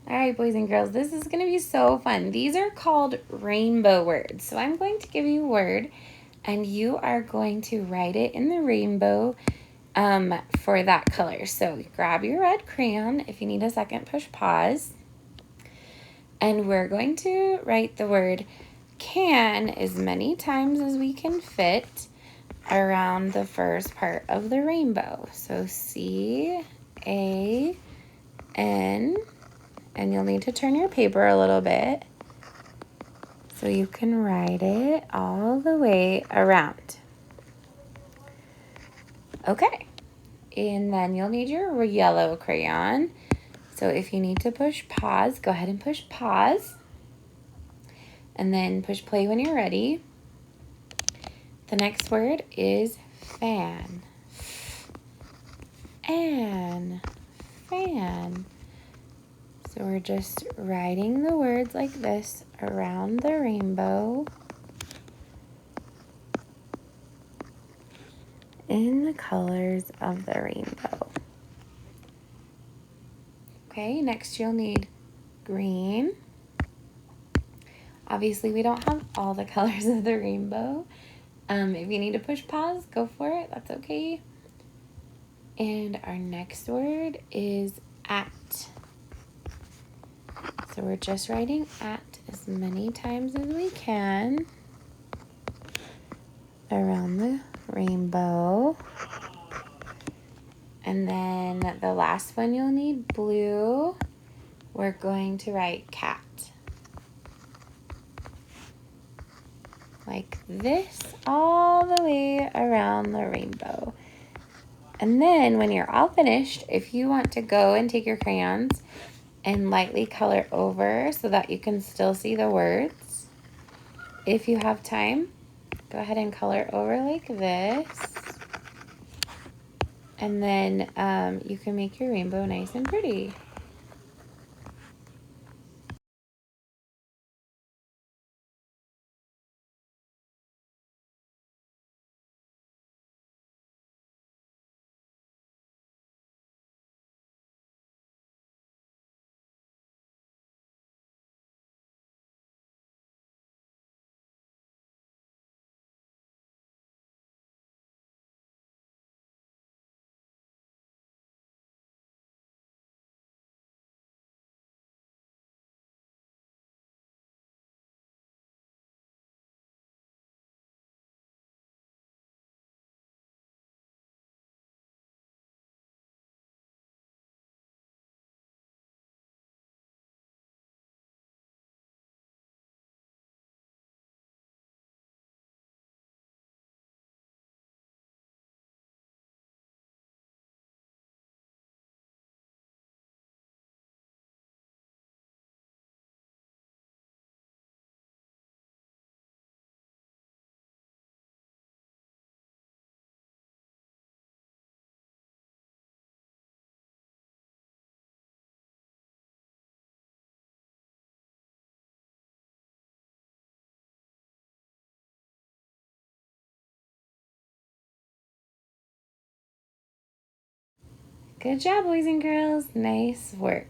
All right, boys and girls, this is going to be so fun. These are called rainbow words. So I'm going to give you a word, and you are going to write it in the rainbow for that color. So grab your red crayon. If you need a second, push pause. And we're going to write the word can as many times as we can fit around the first part of the rainbow. So C-A-N, and you'll need to turn your paper a little bit so you can write it all the way around. Okay, and then you'll need your yellow crayon. So if you need to push pause, go ahead and push pause. And then push play when you're ready. The next word is fan. Fan. So we're just writing the words like this around the rainbow in the colors of the rainbow. Okay, next you'll need green. Obviously, we don't have all the colors of the rainbow. If you need to push pause, go for it. That's okay. And our next word is at. So we're just writing at as many times as we can around the rainbow. And then the last one you'll need blue. We're going to write cat. Like this all the way around the rainbow. And then when you're all finished, if you want to go and take your crayons and lightly color over so that you can still see the words, if you have time, go ahead and color over like this. And then you can make your rainbow nice and pretty. Good job, boys and girls. Nice work.